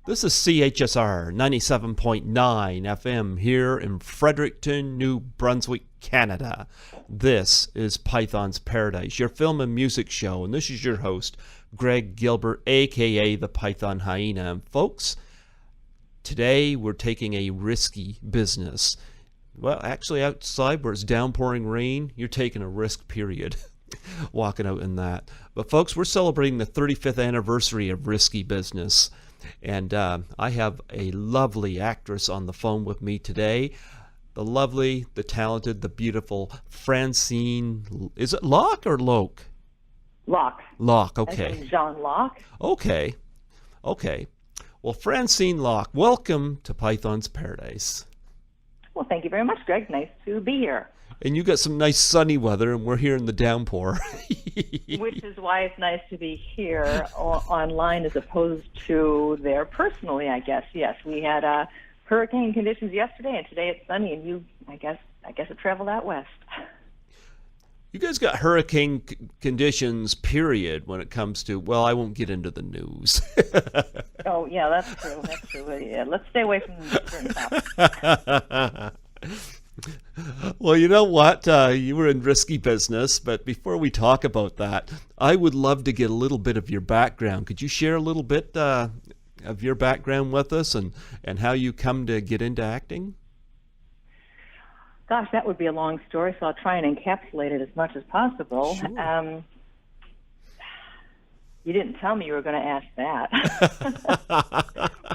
This is CHSR 97.9 FM here in Fredericton, New Brunswick, Canada. This is Python's Paradise, your film and music show, and this is your host, Greg Gilbert, aka the Python Hyena. And folks, today we're taking a risky business. Well, actually outside where it's downpouring rain, you're taking a risk, period. Walking out in that. But folks, we're celebrating the 35th anniversary of Risky Business. And I have a lovely actress on the phone with me today. The lovely, the talented, the beautiful Francine, is it Locke or Locke? Locke. Locke, okay. John Locke. Okay. Well, Francine Locke, welcome to Python's Paradise. Well, thank you very much, Greg. Nice to be here. And you got some nice sunny weather, and we're here in the downpour. Which is why it's nice to be here online as opposed to there personally, I guess. Yes, we had hurricane conditions yesterday, and today it's sunny, and you, I guess it traveled out west. You guys got hurricane conditions, period, when it comes to, well, I won't get into the news. Oh, yeah, that's true. Yeah, let's stay away from certain topics. Well, you know what? You were in risky business, but before we talk about that, I would love to get a little bit of your background. Could you share a little bit of your background with us and how you come to get into acting? Gosh, that would be a long story, so I'll try and encapsulate it as much as possible. Sure. You didn't tell me you were going to ask that.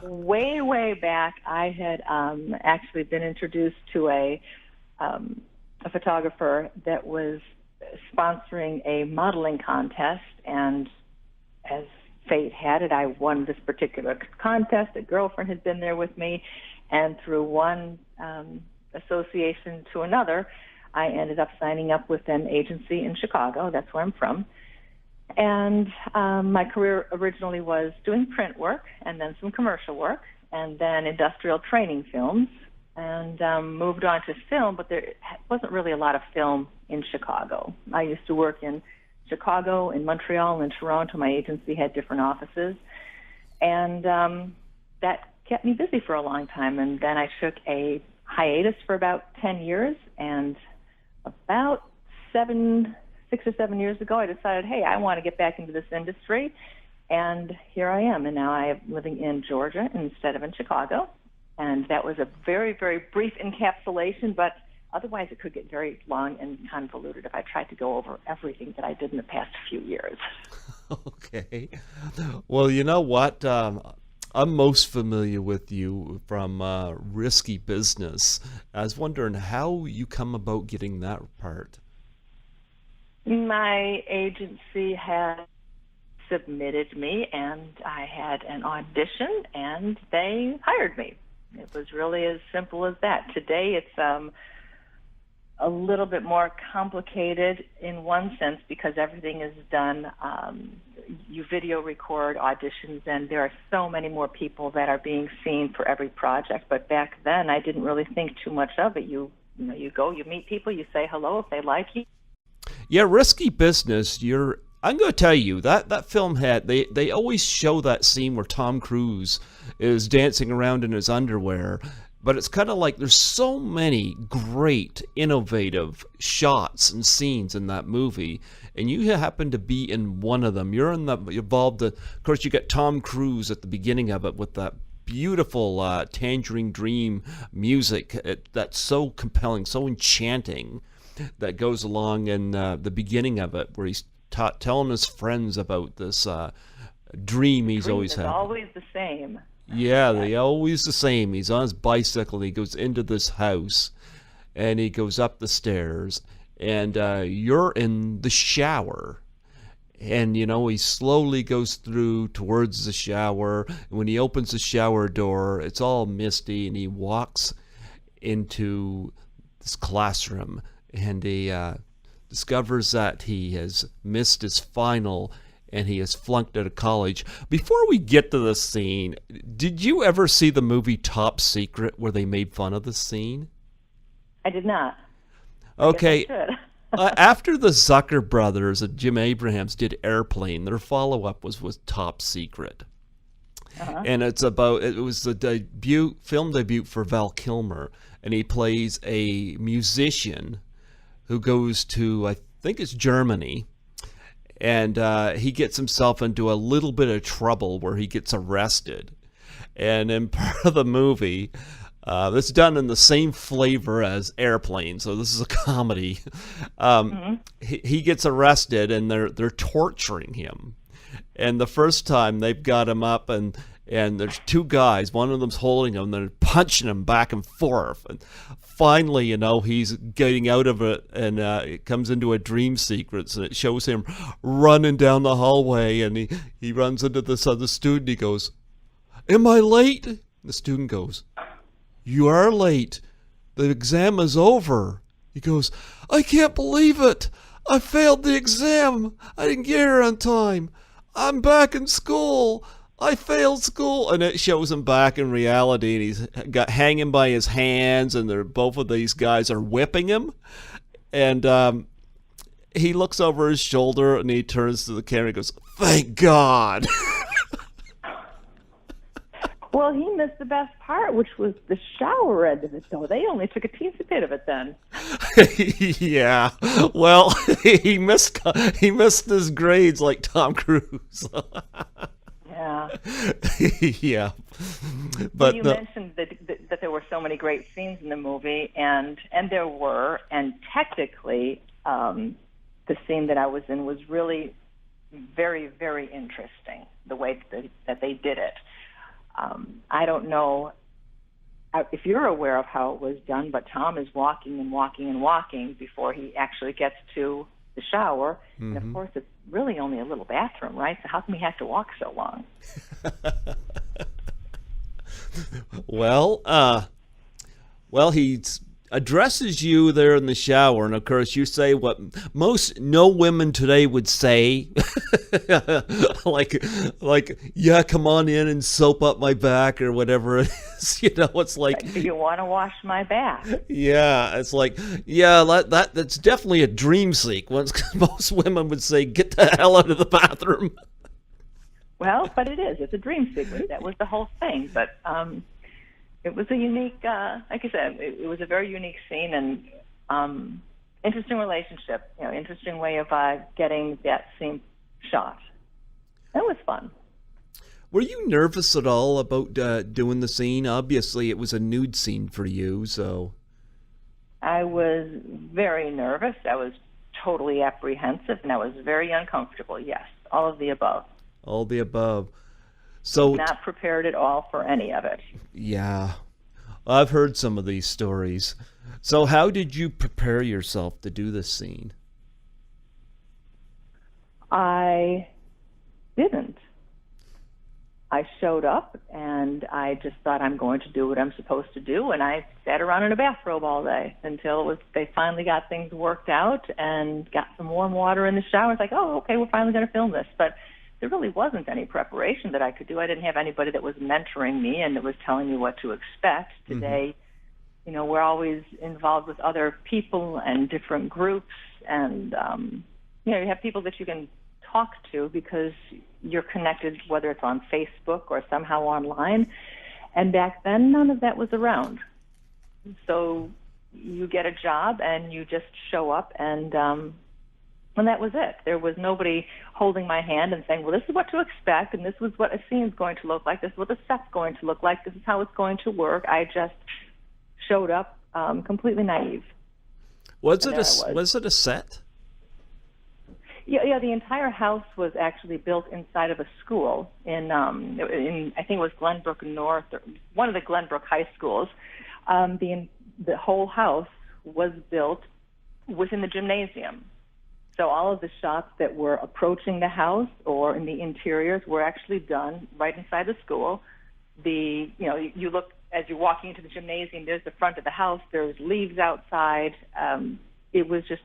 Way back, I had actually been introduced to a photographer that was sponsoring a modeling contest, and as fate had it, I won this particular contest. A girlfriend had been there with me, and through one association to another, I ended up signing up with an agency in Chicago. That's where I'm from. And my career originally was doing print work and then some commercial work and then industrial training films, and moved on to film, but there wasn't really a lot of film in Chicago. I used to work in Chicago, in Montreal, and Toronto. My agency had different offices, and that kept me busy for a long time. And then I took a hiatus for about 10 years, and about 6 or 7 years ago, I decided, hey, I want to get back into this industry, and here I am. And now I am living in Georgia instead of in Chicago, and that was a very, very brief encapsulation, but otherwise it could get very long and convoluted if I tried to go over everything that I did in the past few years. Okay. Well, you know what? I'm most familiar with you from Risky Business. I was wondering how you come about getting that part. My agency had submitted me, and I had an audition, and they hired me. It was really as simple as that. Today, it's a little bit more complicated in one sense because everything is done. You video record auditions, and there are so many more people that are being seen for every project. But back then, I didn't really think too much of it. You go, you meet people, you say hello if they like you. Yeah, Risky Business, I'm going to tell you, that film had, they always show that scene where Tom Cruise is dancing around in his underwear, but it's kind of like there's so many great, innovative shots and scenes in that movie, and you happen to be in one of them. You're involved, of course, you get Tom Cruise at the beginning of it with that beautiful Tangerine Dream music that's so compelling, so enchanting, that goes along in the beginning of it, where he's telling his friends about this dream he's always had. Always the same. Yeah, they always the same. He's on his bicycle, and he goes into this house, and he goes up the stairs, and you're in the shower. And, he slowly goes through towards the shower. And when he opens the shower door, it's all misty, and he walks into this classroom. And he discovers that he has missed his final and he has flunked out of college. Before we get to the scene, did you ever see the movie Top Secret where they made fun of the scene? I did not. Okay. After the Zucker brothers and Jim Abrahams did Airplane, their follow-up was Top Secret. and it was the film debut for Val Kilmer, and he plays a musician who goes to, I think it's Germany, and he gets himself into a little bit of trouble where he gets arrested. And in part of the movie, it's done in the same flavor as Airplane, so this is a comedy. He gets arrested, and they're torturing him. And the first time they've got him up, and there's two guys. One of them's holding him, and they're punching him back and forth. And finally, he's getting out of it, and it comes into a dream sequence, and it shows him running down the hallway, and he runs into this other student. He goes, "Am I late?" The student goes, "You are late. The exam is over." He goes, "I can't believe it. I failed the exam. I didn't get here on time. I'm back in school. I failed school." And it shows him back in reality, and he's got hanging by his hands, and both of these guys are whipping him. And he looks over his shoulder, and he turns to the camera and goes, "Thank God." Well, he missed the best part, which was the shower end of it, though. They only took a teensy bit of it then. Yeah. Well, he missed his grades like Tom Cruise. Yeah. Yeah. But you mentioned that there were so many great scenes in the movie, and there were, and technically, the scene that I was in was really very, very interesting, the way that they did it. I don't know if you're aware of how it was done, but Tom is walking and walking and walking before he actually gets to the shower. Mm-hmm. And of course, it's really only a little bathroom, right? So how come he has to walk so long? Well, he addresses you there in the shower, and of course you say what no women today would say, like, "Yeah, come on in and soap up my back," or whatever it is. It's like, "Do you want to wash my back?" Yeah, it's like, yeah, that's definitely a dream sequence. Most women would say, "Get the hell out of the bathroom." Well, but it is. It's a dream sequence. That was the whole thing. But it was a unique, like I said, it was a very unique scene, and interesting relationship. Interesting way of getting that scene shot. It was fun. Were you nervous at all about doing the scene? Obviously, it was a nude scene for you, so. I was very nervous. I was totally apprehensive, and I was very uncomfortable. Yes, all of the above. All the above. So not prepared at all for any of it. Yeah, I've heard some of these stories. So how did you prepare yourself to do this scene? I didn't. I showed up, and I just thought, I'm going to do what I'm supposed to do, and I sat around in a bathrobe all day until they finally got things worked out and got some warm water in the shower. It's like, oh, okay, we're finally going to film this. But there really wasn't any preparation that I could do. I didn't have anybody that was mentoring me and that was telling me what to expect. Today, we're always involved with other people and different groups, and you have people that you can talk to because you're connected, whether it's on Facebook or somehow online. And back then, none of that was around. So you get a job and you just show up, and that was it. There was nobody holding my hand and saying, well, this is what to expect, and this was what a scene's going to look like, this is what the set's going to look like, this is how it's going to work. I just showed up completely naive. Was it a set? Yeah, the entire house was actually built inside of a school in I think it was Glenbrook North, or one of the Glenbrook high schools. The whole house was built within the gymnasium. So all of the shots that were approaching the house or in the interiors were actually done right inside the school. You look as you're walking into the gymnasium, there's the front of the house, there's leaves outside. It was just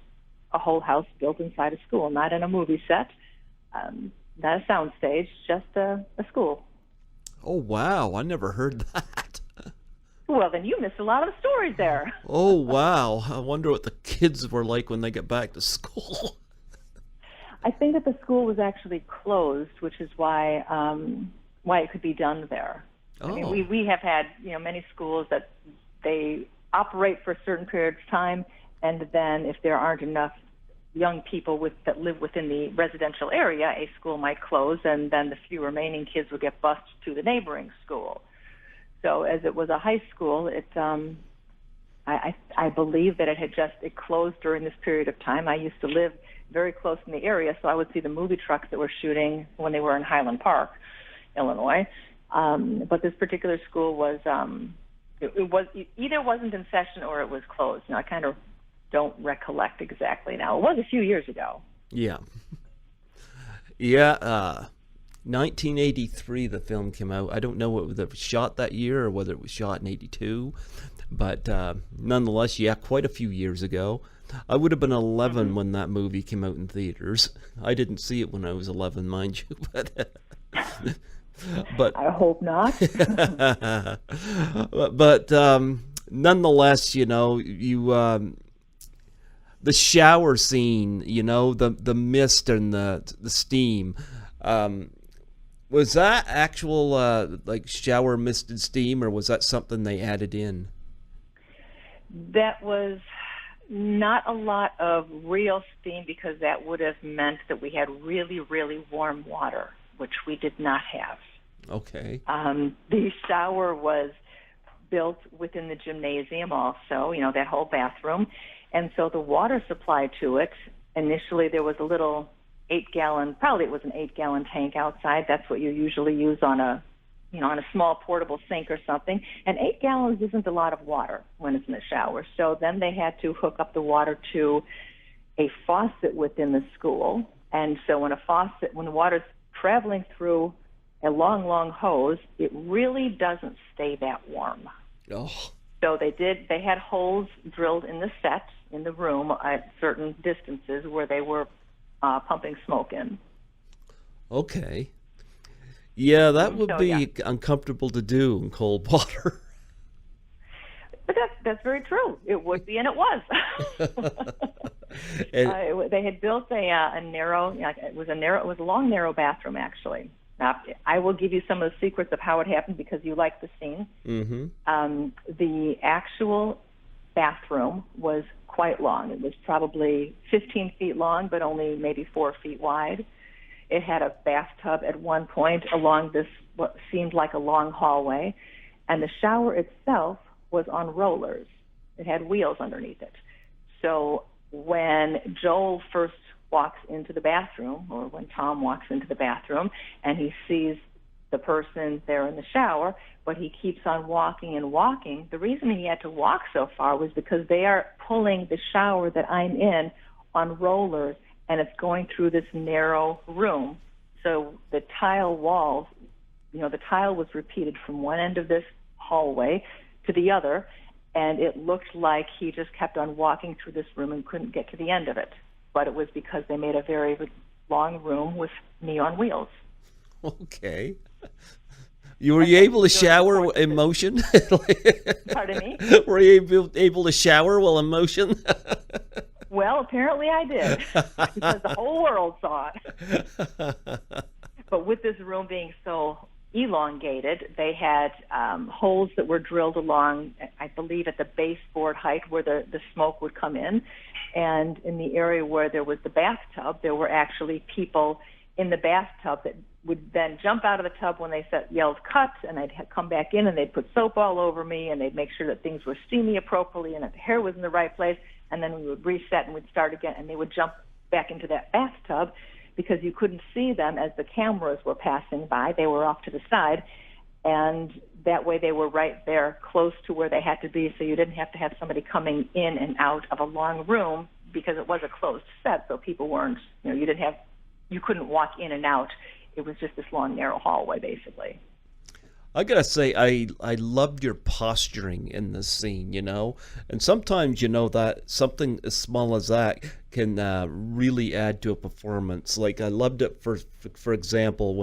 a whole house built inside a school, not in a movie set, not a sound stage, just a school. Oh, wow. I never heard that. Well, then you missed a lot of the stories there. Oh, wow. I wonder what the kids were like when they get back to school. I think that the school was actually closed, which is why why it could be done there. Oh. I mean, we have had, many schools that they operate for a certain period of time, and then if there aren't enough young people that live within the residential area, a school might close, and then the few remaining kids would get bused to the neighboring school. So as it was a high school, I believe that it closed during this period of time. I used to live very close in the area, so I would see the movie trucks that were shooting when they were in Highland Park, Illinois. But this particular school was, it either wasn't in session or it was closed. Now, I kind of don't recollect exactly now. It was a few years ago. Yeah. Yeah, 1983 the film came out. I don't know whether it was shot that year or whether it was shot in 82, but nonetheless, yeah, quite a few years ago. I would have been 11 when that movie came out in theaters. I didn't see it when I was 11, mind you, but I hope not. but nonetheless, the shower scene, the mist and the steam, was that actual like shower misted steam, or was that something they added in? That was not a lot of real steam, because that would have meant that we had really, really warm water, which we did not have. Okay. The shower was built within the gymnasium also, that whole bathroom. And so the water supply to it, initially there was a little 8-gallon, probably it was an 8-gallon tank outside. That's what you usually use on a small portable sink or something. And 8 gallons isn't a lot of water when it's in the shower. So then they had to hook up the water to a faucet within the school. And so when the water's traveling through a long, long hose, it really doesn't stay that warm. Oh. So they had holes drilled in the set, in the room at certain distances where they were pumping smoke in. Okay. Yeah, that would be uncomfortable to do in cold water. But that's very true. It would be, and it was. They had built a narrow. It was a long, narrow bathroom, actually. Now, I will give you some of the secrets of how it happened, because you like the scene. Mm-hmm. The actual bathroom was quite long. It was probably 15 feet long, but only maybe 4 feet wide. It had a bathtub at one point along this, what seemed like a long hallway, and the shower itself was on rollers. It had wheels underneath it. So when Joel first walks into the bathroom, or when Tom walks into the bathroom, and he sees the person there in the shower, but he keeps on walking and walking, the reason he had to walk so far was because they are pulling the shower that I'm in on rollers, and it's going through this narrow room. So the tile walls, the tile was repeated from one end of this hallway to the other, and it looked like he just kept on walking through this room and couldn't get to the end of it. But it was because they made a very long room with neon wheels. Okay. Were you able to shower in motion? Pardon me? Were you able to shower while in motion? Well, apparently I did, because the whole world saw it. But with this room being so elongated, they had holes that were drilled along, I believe, at the baseboard height where the smoke would come in. And in the area where there was the bathtub, there were actually people in the bathtub that would then jump out of the tub when they yelled cut, and they'd come back in and they'd put soap all over me, and they'd make sure that things were steamy appropriately and that the hair was in the right place, and then we would reset and we'd start again, and they would jump back into that bathtub because you couldn't see them as the cameras were passing by. They were off to the side, and that way they were right there close to where they had to be, so you didn't have to have somebody coming in and out of a long room, because it was a closed set, so people weren't, you couldn't walk in and out. It was just this long, narrow hallway, basically. I gotta say, I loved your posturing in this scene, and sometimes, that something as small as that can really add to a performance. Like, I loved it, for example,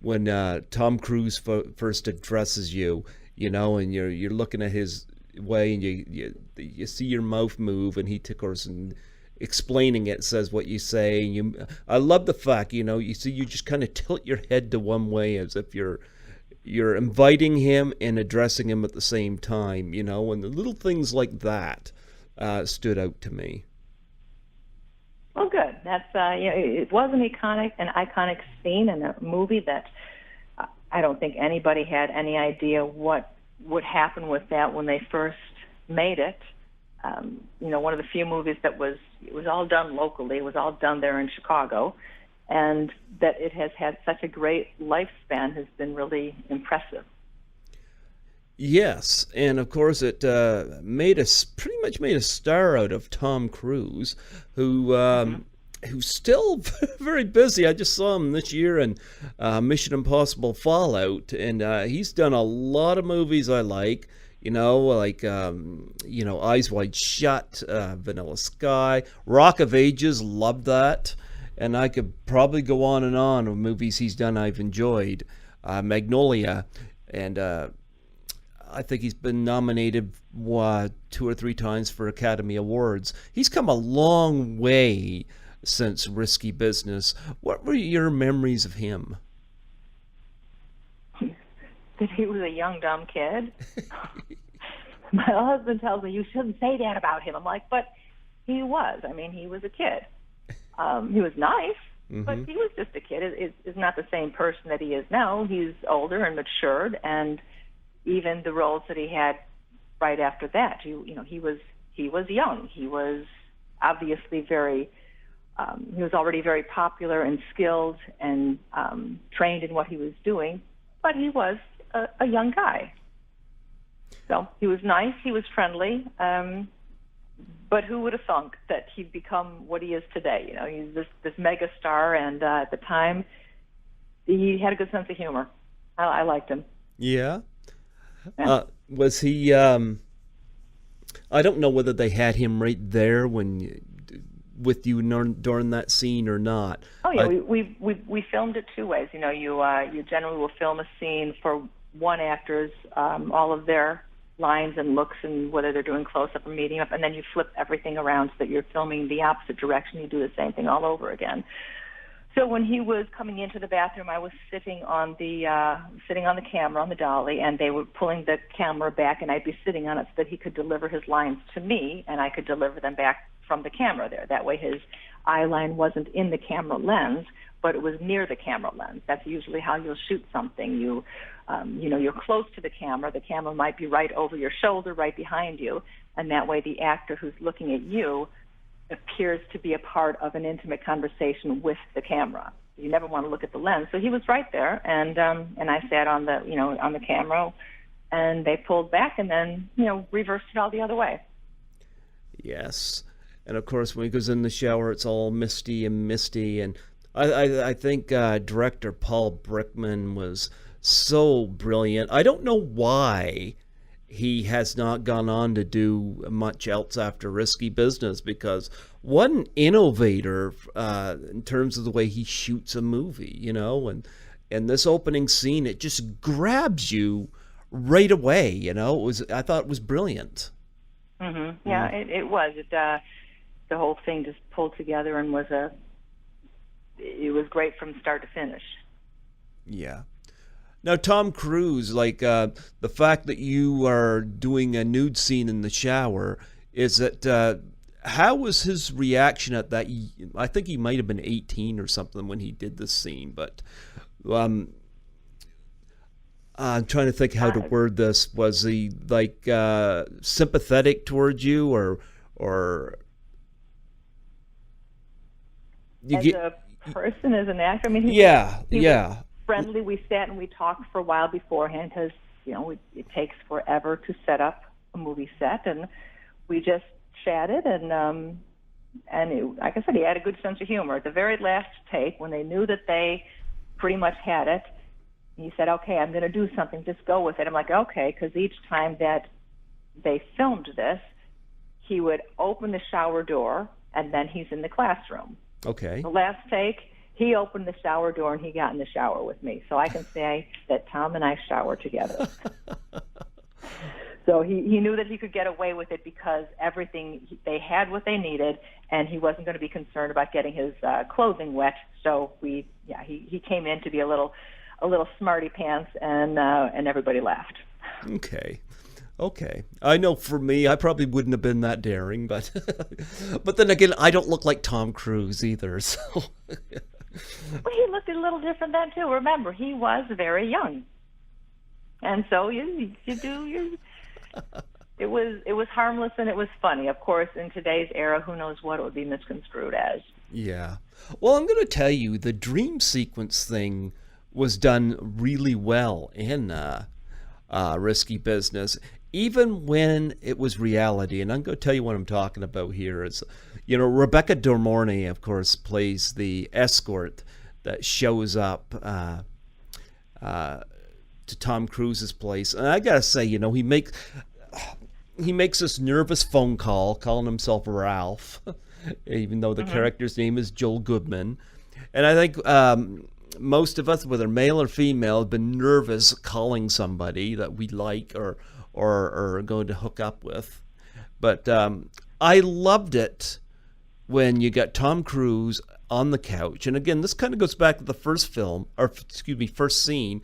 when Tom Cruise first addresses you, and you're looking at his way, and you see your mouth move, and he tickles, and explaining it says what you say. I love the fact, you just kind of tilt your head to one way as if you're inviting him and addressing him at the same time, and the little things like that stood out to me. Well, good. That's it was an iconic scene in a movie that I don't think anybody had any idea what would happen with that when they first made it. One of the few movies that it was all done locally. It was all done there in Chicago, and that it has had such a great lifespan has been really impressive. Yes, and of course it pretty much made a star out of Tom Cruise, who's still very busy. I just saw him this year in Mission Impossible Fallout, and he's done a lot of movies I like. Eyes Wide Shut, Vanilla Sky, Rock of Ages, loved that. And I could probably go on and on of movies he's done I've enjoyed. Magnolia, and I think he's been nominated 2 or 3 times for Academy Awards. He's come a long way since Risky Business. What were your memories of him? That he was a young, dumb kid. My husband tells me, you shouldn't say that about him. I'm like, but he was. I mean, he was a kid. He was nice, but he was just a kid. Is not the same person that he is now. He's older and matured, and even the roles that he had right after that, he was young. He was obviously he was already very popular and skilled and trained in what he was doing, but he was a young guy. So he was nice, he was friendly, but who would have thunk that he'd become what he is today? He's this mega star, and at the time, he had a good sense of humor. I liked him. Yeah. Was he, I don't know whether they had him right there with you during that scene or not. Oh yeah, we filmed it 2 ways. You generally will film a scene for one actor's all of their lines and looks, and whether they're doing close up or medium up, and then you flip everything around so that you're filming the opposite direction. You do the same thing all over again. So when he was coming into the bathroom, I was sitting on the camera on the dolly, and they were pulling the camera back, and I'd be sitting on it so that he could deliver his lines to me, and I could deliver them back from the camera there. That way his eye line wasn't in the camera lens, but it was near the camera lens. That's usually how you'll shoot something. You're close to the camera. The camera might be right over your shoulder, right behind you, and that way the actor who's looking at you appears to be a part of an intimate conversation with the camera. You never want to look at the lens. So he was right there, and I sat on the camera, and they pulled back and then reversed it all the other way. Yes, and of course when he goes in the shower, it's all misty, and I think director Paul Brickman was so brilliant. I don't know why he has not gone on to do much else after Risky Business, because what an innovator in terms of the way he shoots a movie, and this opening scene, it just grabs you right away. I thought it was brilliant. Mm-hmm. Yeah, it was. The whole thing just pulled together and it was great from start to finish. Yeah. Now, Tom Cruise, the fact that you are doing a nude scene in the shower, how was his reaction at that? I think he might have been 18 or something when he did this scene, but I'm trying to think how to word this. Was he sympathetic towards you, or a person, as an actor? I mean, he was friendly. We sat and we talked for a while beforehand because it takes forever to set up a movie set, and we just chatted, and like I said, he had a good sense of humor. At the very last take, when they knew that they pretty much had it, he said, "Okay, I'm going to do something. Just go with it." I'm like, "Okay," because each time that they filmed this, he would open the shower door, and then he's in the classroom. Okay. The last take, he opened the shower door and he got in the shower with me. So I can say that Tom and I shower together. So he knew that he could get away with it because they had what they needed, and he wasn't going to be concerned about getting his clothing wet. So he came in to be a little smarty pants, and everybody laughed. Okay. I know for me, I probably wouldn't have been that daring, but but then again, I don't look like Tom Cruise either. So Well, he looked a little different then too. Remember, he was very young, and so it was harmless and it was funny. Of course, in today's era, who knows what it would be misconstrued as. yeah. Well, I'm going to tell you, the dream sequence thing was done really well in Risky Business, even when it was reality. And I'm going to tell you what I'm talking about here. Is, Rebecca De Mornay, of course, plays the escort that shows up to Tom Cruise's place. And I got to say, he makes this nervous phone call calling himself Ralph, even though the character's name is Joel Goodman. And I think most of us, whether male or female, have been nervous calling somebody that we like or are going to hook up with. But I loved it when you got Tom Cruise on the couch. And again, this kind of goes back to the first scene,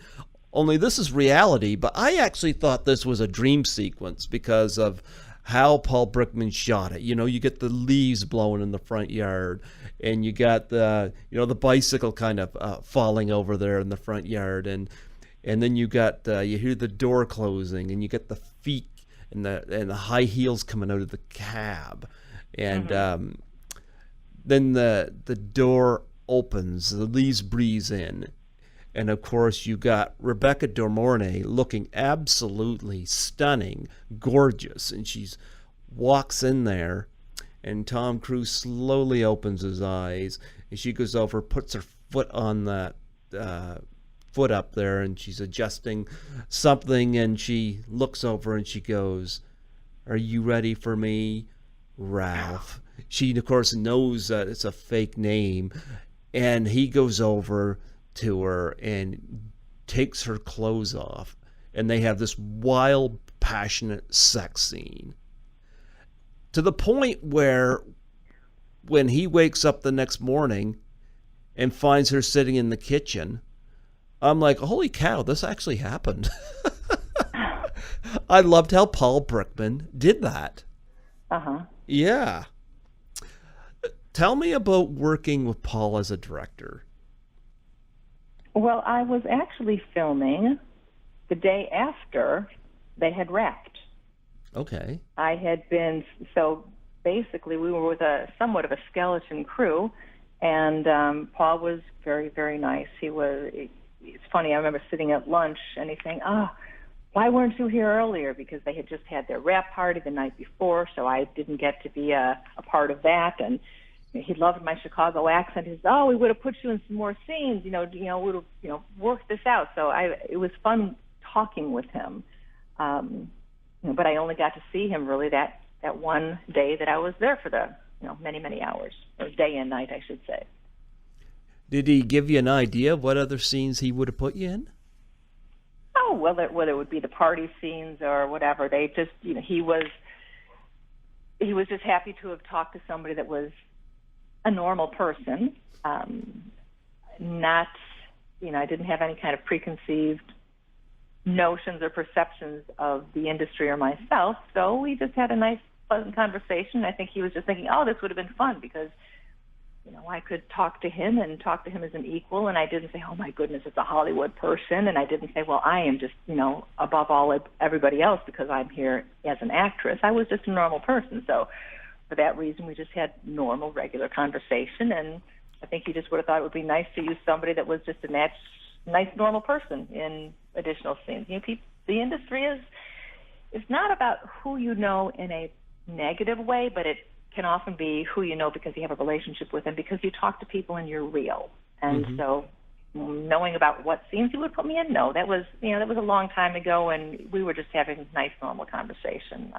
only this is reality. But I actually thought this was a dream sequence because of how Paul Brickman shot it. You get the leaves blowing in the front yard, and you got the bicycle kind of falling over there in the front yard, and then you got you hear the door closing, and you get the feet and the high heels coming out of the cab, and then the door opens, the leaves breeze in, and of course you got Rebecca De Mornay looking absolutely stunning, gorgeous, and she's walks in there, and Tom Cruise slowly opens his eyes, and she goes over, puts her foot on that foot up there, and she's adjusting something, and she looks over and she goes, "Are you ready for me, Ralph?" She, of course, knows that it's a fake name, and he goes over to her and takes her clothes off, and they have this wild, passionate sex scene, to the point where when he wakes up the next morning and finds her sitting in the kitchen, I'm like, holy cow, this actually happened. I loved how Paul Brickman did that. Yeah. Tell me about working with Paul as a director. Well, I was actually filming the day after they had wrapped. Okay. I had been, so basically we were with somewhat of a skeleton crew, and Paul was very, very nice. It's funny, I remember sitting at lunch and he's saying, why weren't you here earlier? Because they had just had their wrap party the night before, so I didn't get to be a part of that. And he loved my Chicago accent. He said, we would have put you in some more scenes, would have, worked this out. So it was fun talking with him. But I only got to see him really that one day that I was there for the, many, many hours, or day and night, I should say. Did he give you an idea of what other scenes he would have put you in? Oh, well, whether it would be the party scenes or whatever, they just, he was just happy to have talked to somebody that was a normal person, not, I didn't have any kind of preconceived notions or perceptions of the industry or myself, so we just had a nice, pleasant conversation. I think he was just thinking, this would have been fun because, I could talk to him as an equal, and I didn't say, oh my goodness, it's a Hollywood person, and I didn't say, well, I am just, above all everybody else because I'm here as an actress. I was just a normal person, so for that reason, we just had normal, regular conversation, and I think he just would have thought it would be nice to use somebody that was just a nice, normal person in additional scenes. The industry is not about who you know in a negative way, but it can often be who you know because you have a relationship with them, because you talk to people and you're real. And so knowing about what scenes he would put me in, that was a long time ago, and we were just having a nice, normal conversation.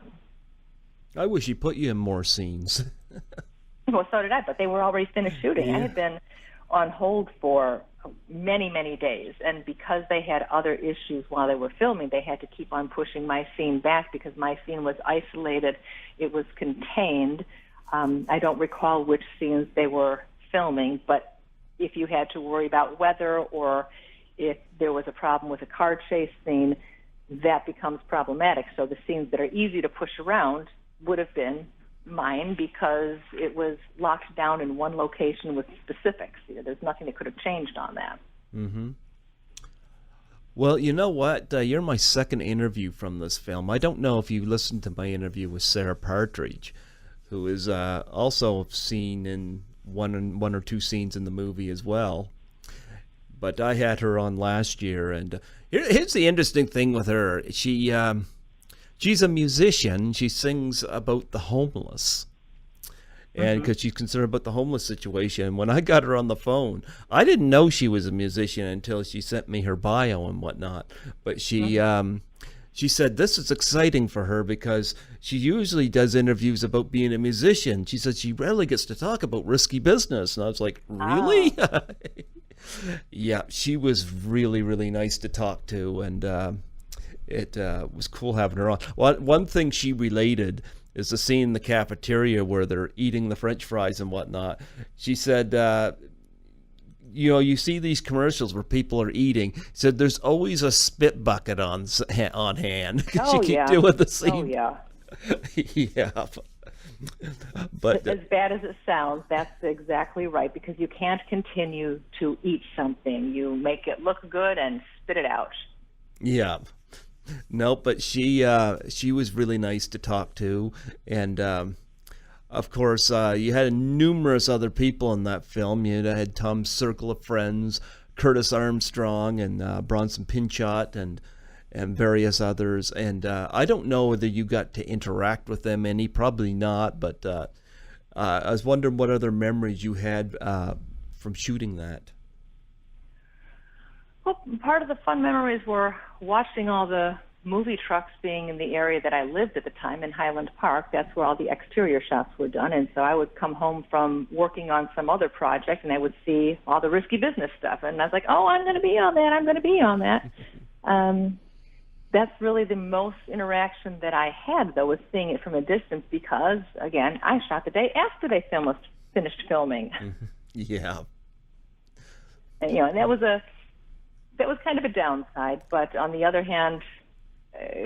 I wish he put you in more scenes. Well, so did I, but they were already finished shooting. Yeah. I had been on hold for many, many days. And because they had other issues while they were filming, they had to keep on pushing my scene back because my scene was isolated. It was contained. I don't recall which scenes they were filming, but if you had to worry about weather or if there was a problem with a car chase scene, that becomes problematic. So the scenes that are easy to push around would have been mine because it was locked down in one location with specifics. There's nothing that could have changed on that. Mm-hmm. Well, you know what? You're my second interview from this film. I don't know if you listened to my interview with Sarah Partridge, who is also seen in one or two scenes in the movie as well. But I had her on last year, and here's the interesting thing with her. She's a musician. She sings about the homeless, and because she's concerned about the homeless situation. When I got her on the phone, I didn't know she was a musician until she sent me her bio and whatnot. But she said this is exciting for her because she usually does interviews about being a musician. She said she rarely gets to talk about risky business, and I was like, really? Oh. Yeah, she was really, really nice to talk to, and it was cool having her on. One thing she related is the scene in the cafeteria where they're eating the French fries and whatnot. She said, you see these commercials where people are eating. She said there's always a spit bucket on hand because you keep doing the scene. Oh, yeah. Yeah. But as bad as it sounds, that's exactly right, because you can't continue to eat something. You make it look good and spit it out. Yeah. No, but she was really nice to talk to, and of course you had numerous other people in that film. You had Tom's circle of friends, Curtis Armstrong and Bronson Pinchot and various others, and I don't know whether you got to interact with them any, probably not, but I was wondering what other memories you had from shooting that. Well, part of the fun memories were watching all the movie trucks being in the area that I lived at the time in Highland Park. That's where all the exterior shots were done, and so I would come home from working on some other project, and I would see all the risky business stuff, and I was like, oh, I'm going to be on that, I'm going to be on that. That's really the most interaction that I had, though, was seeing it from a distance because, again, I shot the day after they finished filming. Yeah. And, and that was kind of a downside. But on the other hand,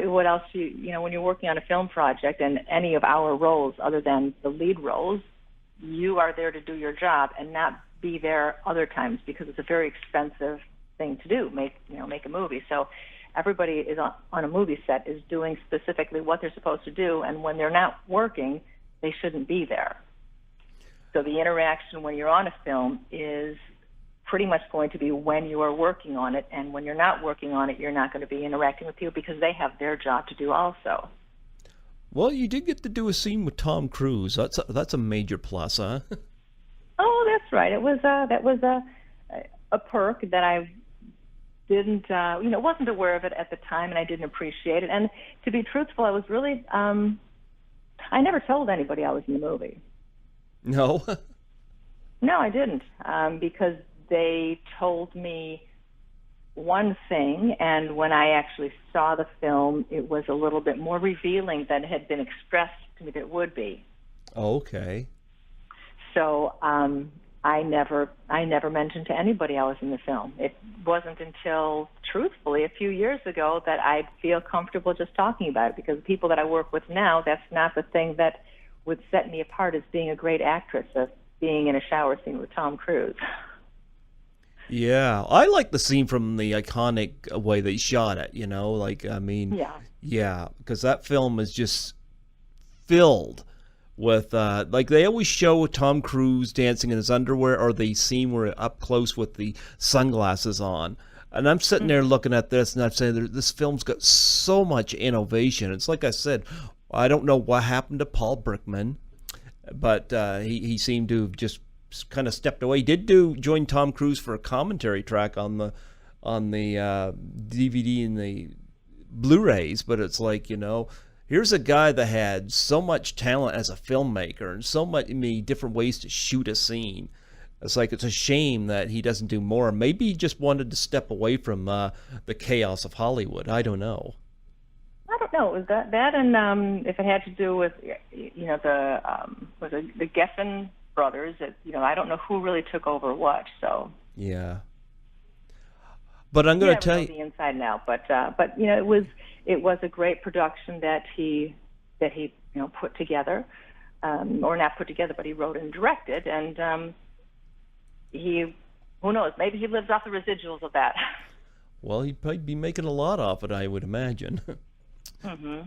what else when you're working on a film project and any of our roles other than the lead roles, you are there to do your job and not be there other times because it's a very expensive thing to do, make a movie. So everybody is on a movie set is doing specifically what they're supposed to do, and when they're not working, they shouldn't be there. So the interaction when you're on a film is pretty much going to be when you are working on it, and when you're not working on it, you're not going to be interacting with people because they have their job to do also. Well, you did get to do a scene with Tom Cruise. That's a major plus, huh? Oh, that's right. It was that was a perk that I didn't, wasn't aware of it at the time, and I didn't appreciate it. And to be truthful, I was really, I never told anybody I was in the movie. No? No, I didn't, because they told me one thing, and when I actually saw the film, it was a little bit more revealing than had been expressed to me that it would be. Okay. So I never mentioned to anybody I was in the film. It wasn't until, truthfully, a few years ago that I feel comfortable just talking about it, because the people that I work with now, that's not the thing that would set me apart as being a great actress, of being in a shower scene with Tom Cruise. Yeah, I like the scene from the iconic way they shot it, Yeah, because that film is just filled with, they always show Tom Cruise dancing in his underwear, or the scene where up close with the sunglasses on. And I'm sitting there looking at this, and I'm saying, this film's got so much innovation. It's like I said, I don't know what happened to Paul Brickman, but he seemed to have just kind of stepped away. He did join Tom Cruise for a commentary track on the DVD and the Blu-rays, but it's like, here's a guy that had so much talent as a filmmaker and so many different ways to shoot a scene. It's like it's a shame that he doesn't do more. Maybe he just wanted to step away from the chaos of Hollywood. I don't know. I don't know. It was that and if it had to do with the Geffen brothers, I don't know who really took over what. So yeah. But I'm going to tell you the inside now. But it was a great production that he put together, or not put together, but he wrote and directed, and who knows, maybe he lives off the residuals of that. Well, he'd probably be making a lot off it, I would imagine. Mm-hmm.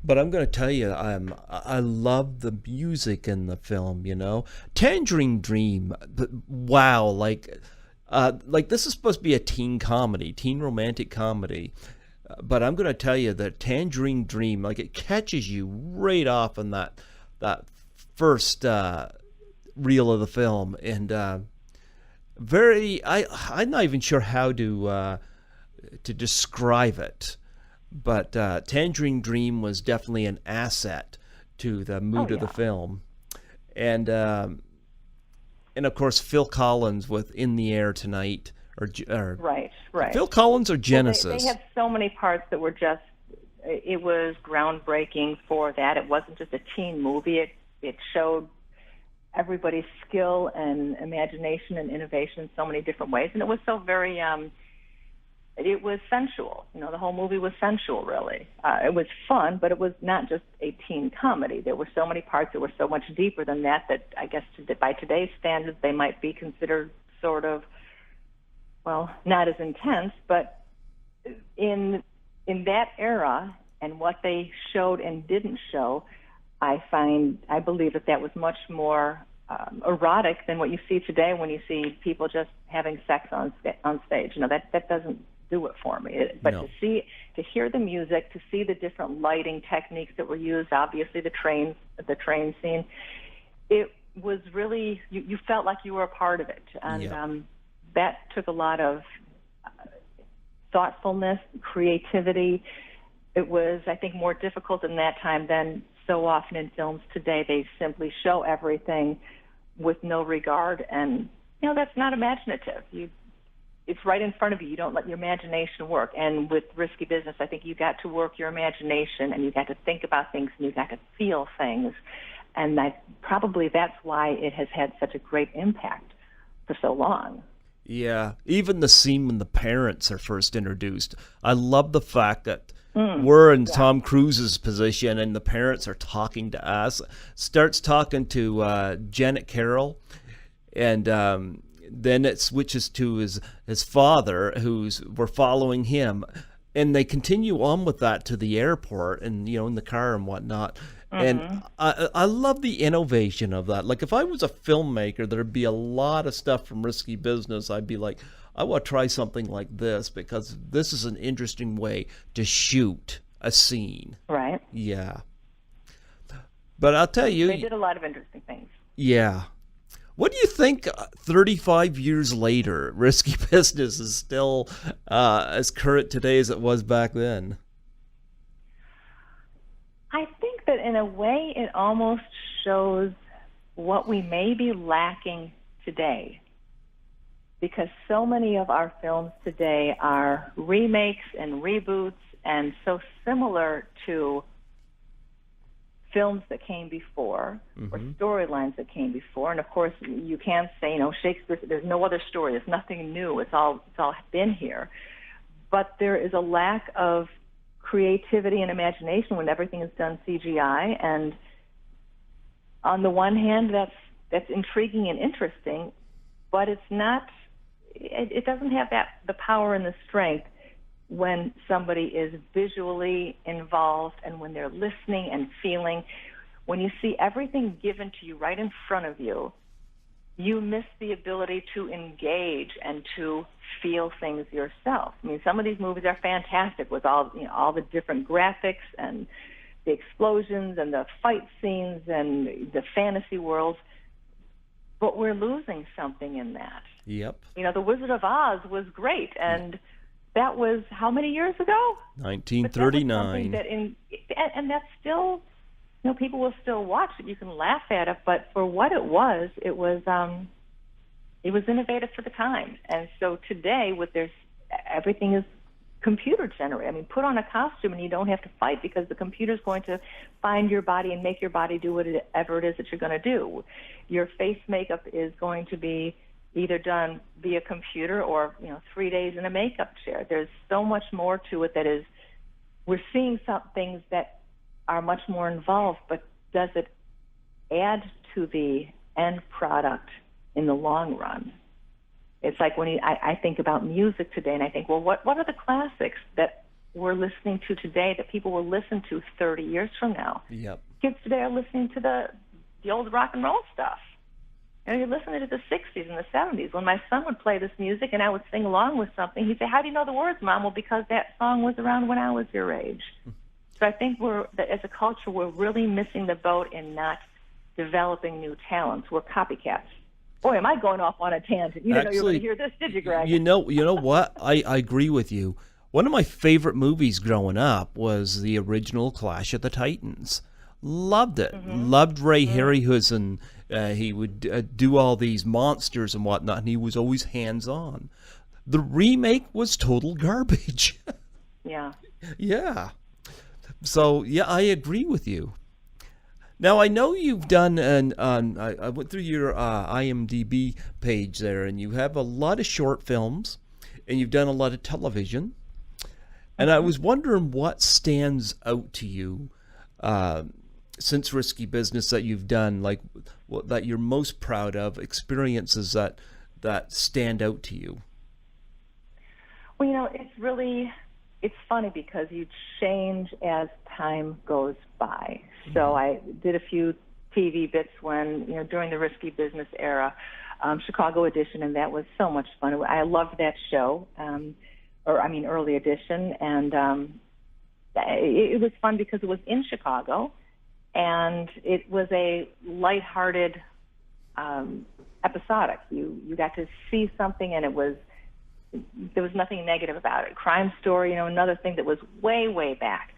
But I'm going to tell you, I love the music in the film, Tangerine Dream, wow, like this is supposed to be a teen romantic comedy. But I'm going to tell you that Tangerine Dream, like it catches you right off in that first reel of the film. And I'm not even sure how to describe it. But Tangerine Dream was definitely an asset to the mood of the film, and of course Phil Collins with "In the Air Tonight," or right. Phil Collins or Genesis. Well, they have so many parts that were it was groundbreaking for that. It wasn't just a teen movie. It showed everybody's skill and imagination and innovation in so many different ways, and it was so very. It was sensual. The whole movie was sensual, really. It was fun, but it was not just a teen comedy. There were so many parts that were so much deeper than that I guess by today's standards they might be considered sort of, well, not as intense, but in that era and what they showed and didn't show, I believe that was much more erotic than what you see today when you see people just having sex on stage. That doesn't do it for me. But No. to hear the music, to see the different lighting techniques that were used, obviously the train scene, it was really, you felt like you were a part of it. And that took a lot of thoughtfulness, creativity. It was, I think, more difficult in that time than so often in films today. They simply show everything with no regard, and that's not imaginative. It's right in front of you. You don't let your imagination work. And with Risky Business, I think you got to work your imagination, and you got to think about things, and you got to feel things. And probably that's why it has had such a great impact for so long. Yeah, even the scene when the parents are first introduced. I love the fact that we're in Tom Cruise's position and the parents are talking to us. Starts talking to Janet Carroll, and then it switches to his father, we're following him, and they continue on with that to the airport and in the car and whatnot. And I love the innovation of that. Like if I was a filmmaker, there'd be a lot of stuff from Risky Business. I'd be like, I want to try something like this because this is an interesting way to shoot a scene. Right. Yeah. But I'll tell you, they did a lot of interesting things. Yeah. What do you think 35 years later, Risky Business is still as current today as it was back then? I think that in a way it almost shows what we may be lacking today, because so many of our films today are remakes and reboots and so similar to films that came before or storylines that came before. And of course you can't say, Shakespeare, there's no other story, there's nothing new, it's all been here. But there is a lack of creativity and imagination when everything is done CGI, and on the one hand that's intriguing and interesting, but it doesn't have the power and the strength when somebody is visually involved and when they're listening and feeling. When you see everything given to you right in front of you, you miss the ability to engage and to feel things yourself. I mean, some of these movies are fantastic with all the different graphics and the explosions and the fight scenes and the fantasy worlds, but we're losing something in that. Yep. The Wizard of Oz was great, and that was how many years ago? 1939. And that's still, people will still watch it. You can laugh at it, but for what it was it was innovative for the time. And so today, everything is computer generated. I mean, put on a costume and you don't have to fight because the computer's going to find your body and make your body do whatever it is that you're going to do. Your face makeup is going to be either done via computer or 3 days in a makeup chair. There's so much more to it we're seeing some things that are much more involved, but does it add to the end product in the long run? It's like when I think about music today, and I think, well, what are the classics that we're listening to today that people will listen to 30 years from now? Yep. Kids today are listening to the old rock and roll stuff. You're listening to the 60s and the 70s. When my son would play this music and I would sing along with something, he'd say, "How do you know the words, Mom?" Well, because that song was around when I was your age. So I think as a culture, we're really missing the boat in not developing new talents. We're copycats. Boy, am I going off on a tangent. You didn't know you were going to hear this, did you, Greg? You know what? I agree with you. One of my favorite movies growing up was the original Clash of the Titans. Loved it. Mm-hmm. Loved Ray Harryhausen. He would do all these monsters and whatnot, and he was always hands-on. The remake was total garbage. Yeah. Yeah. So, yeah, I agree with you. Now, I know you've done, I went through your IMDb page there, and you have a lot of short films, and you've done a lot of television. And I was wondering what stands out to you since Risky Business that you've done, like that you're most proud of, experiences that stand out to you. Well, it's funny because you change as time goes by. So I did a few TV bits during the Risky Business era, Chicago edition, and that was so much fun. I loved that show, early edition, and it was fun because it was in Chicago, and it was a lighthearted episodic. You got to see something, and there was nothing negative about it. Crime story, another thing that was way, way back.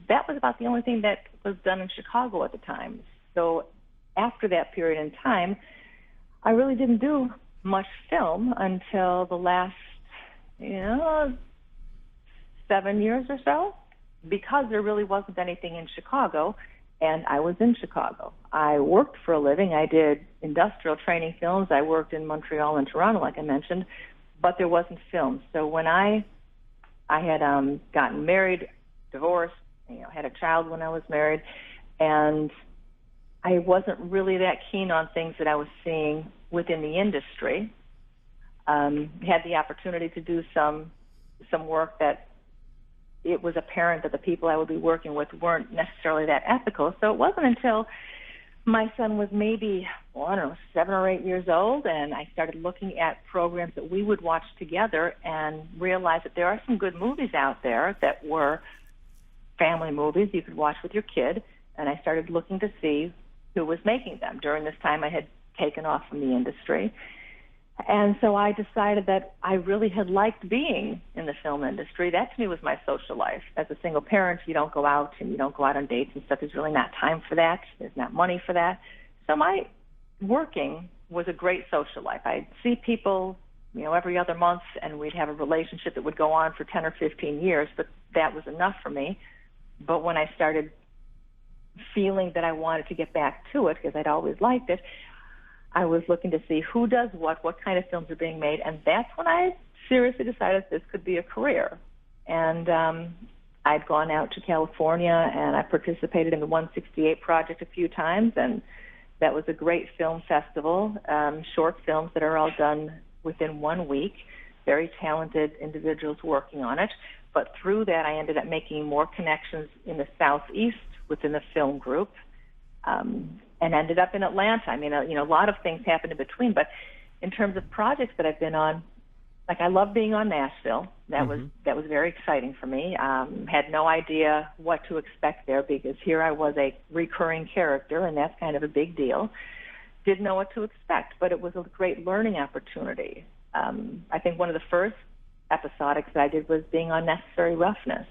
That was about the only thing that was done in Chicago at the time. So after that period in time, I really didn't do much film until the last, 7 years or so, because there really wasn't anything in Chicago, and I was in Chicago. I worked for a living. I did industrial training films. I worked in Montreal and Toronto, like I mentioned, but there wasn't film. So when I had gotten married, divorced, had a child when I was married, and I wasn't really that keen on things that I was seeing within the industry. Had the opportunity to do some work that it was apparent that the people I would be working with weren't necessarily that ethical. So it wasn't until my son was maybe, 7 or 8 years old, and I started looking at programs that we would watch together and realized that there are some good movies out there that were family movies you could watch with your kid, and I started looking to see who was making them. During this time, I had taken off from the industry, and so I decided that I really had liked being in the film industry. That, to me, was my social life. As a single parent, you don't go out and you don't go out on dates and stuff. There's really not time for that. There's not money for that. So my working was a great social life. I'd see people, every other month, and we'd have a relationship that would go on for 10 or 15 years, but that was enough for me. But when I started feeling that I wanted to get back to it, because I'd always liked it, I was looking to see who does what kind of films are being made, and that's when I seriously decided this could be a career. And I'd gone out to California, and I participated in the 168 Project a few times, and that was a great film festival, short films that are all done within 1 week, very talented individuals working on it. But through that, I ended up making more connections in the Southeast within the film group, and ended up in Atlanta. I mean, a lot of things happened in between, but in terms of projects that I've been on, like I love being on Nashville. That was very exciting for me. Had no idea what to expect there because here I was a recurring character, and that's kind of a big deal. Didn't know what to expect, but it was a great learning opportunity. I think one of the first episodics that I did was being on Necessary Roughness,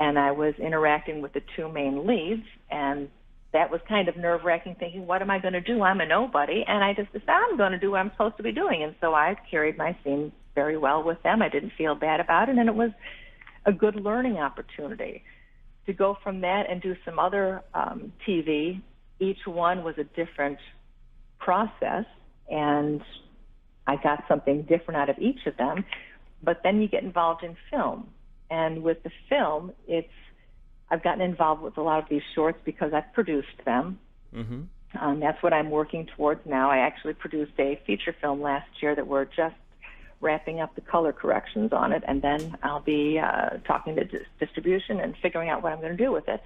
and I was interacting with the two main leads, and that was kind of nerve-wracking, thinking, what am I going to do? I'm a nobody. And I just decided I'm going to do what I'm supposed to be doing. And so I carried my scene very well with them. I didn't feel bad about it, and it was a good learning opportunity. To go from that and do some other TV, each one was a different process, and I got something different out of each of them. But then you get involved in film. And with the film, I've gotten involved with a lot of these shorts because I've produced them. Mm-hmm. That's what I'm working towards now. I actually produced a feature film last year that we're just wrapping up the color corrections on it, and then I'll be talking to distribution and figuring out what I'm going to do with it.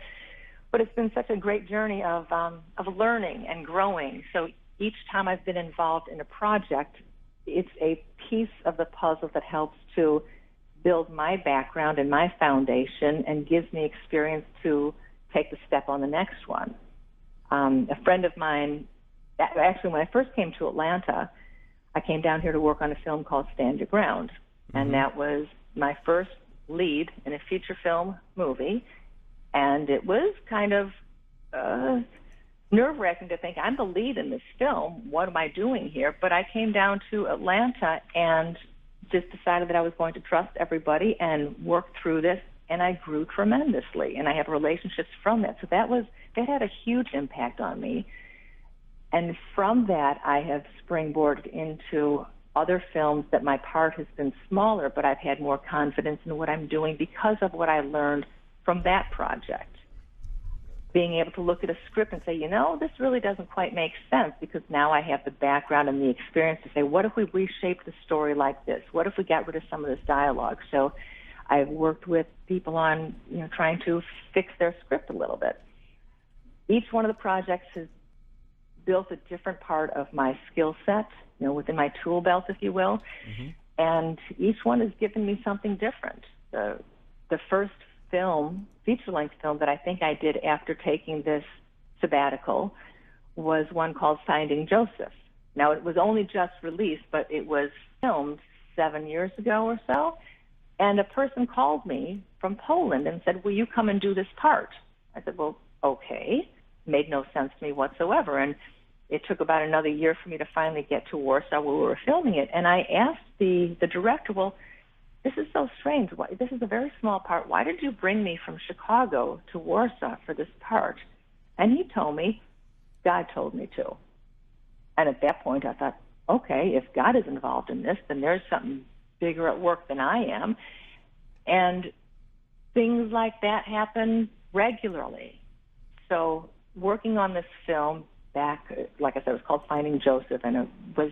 But it's been such a great journey of learning and growing. So each time I've been involved in a project, it's a piece of the puzzle that helps to build my background and my foundation and gives me experience to take the step on the next one. A friend of mine, actually when I first came to Atlanta, I came down here to work on a film called Stand Your Ground, and that was my first lead in a feature film movie, and it was kind of nerve-wracking to think, I'm the lead in this film, what am I doing here? But I came down to Atlanta and just decided that I was going to trust everybody and work through this, and I grew tremendously, and I have relationships from that. So that had a huge impact on me. And from that, I have springboarded into other films that my part has been smaller, but I've had more confidence in what I'm doing because of what I learned from that project. Being able to look at a script and say, this really doesn't quite make sense, because now I have the background and the experience to say, what if we reshaped the story like this? What if we got rid of some of this dialogue? So I've worked with people on, trying to fix their script a little bit. Each one of the projects has built a different part of my skill set, within my tool belt, if you will. Mm-hmm. And each one has given me something different. The first feature-length film that I think I did after taking this sabbatical was one called Finding Joseph. Now, it was only just released, but it was filmed 7 years ago or so. And a person called me from Poland and said, will you come and do this part? I said, well, okay. Made no sense to me whatsoever. And it took about another year for me to finally get to Warsaw where we were filming it. And I asked the director, well, this is so strange. This is a very small part. Why did you bring me from Chicago to Warsaw for this part? And he told me, God told me to. And at that point, I thought, okay, if God is involved in this, then there's something bigger at work than I am. And things like that happen regularly. So working on this film back, like I said, it was called Finding Joseph, and it was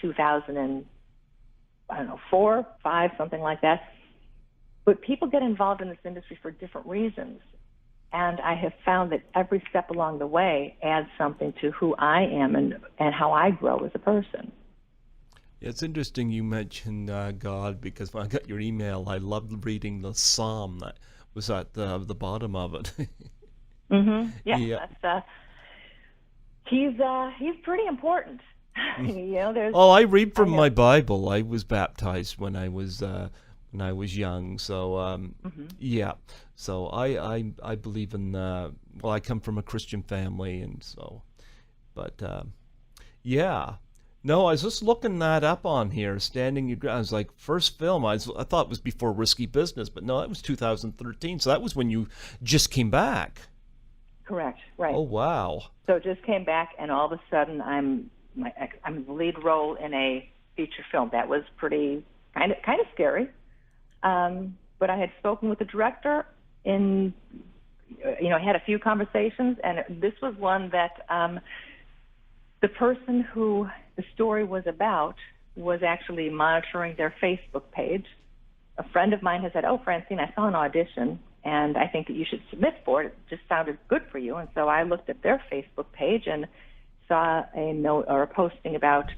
2004, 5, something like that. But people get involved in this industry for different reasons. And I have found that every step along the way adds something to who I am and how I grow as a person. It's interesting you mentioned God, because when I got your email, I loved reading the psalm that was at the bottom of it. Mm-hmm. Yeah. That's, he's pretty important. I read from my Bible. I was baptized when I was young, so yeah. So I believe in I come from a Christian family, and so, but yeah. No, I was just looking that up on here. Standing Your Ground. I was like, first film. I thought it was before Risky Business, but no, that was 2013. So that was when you just came back. Correct. Right. Oh wow. So it just came back, and all of a sudden I'm the lead role in a feature film. That was pretty kind of scary. But I had spoken with the director I had a few conversations, and this was one that the person who the story was about was actually monitoring their Facebook page. A friend of mine had said, oh, Francine, I saw an audition, and I think that you should submit for it. It just sounded good for you. And so I looked at their Facebook page and saw a note or a posting about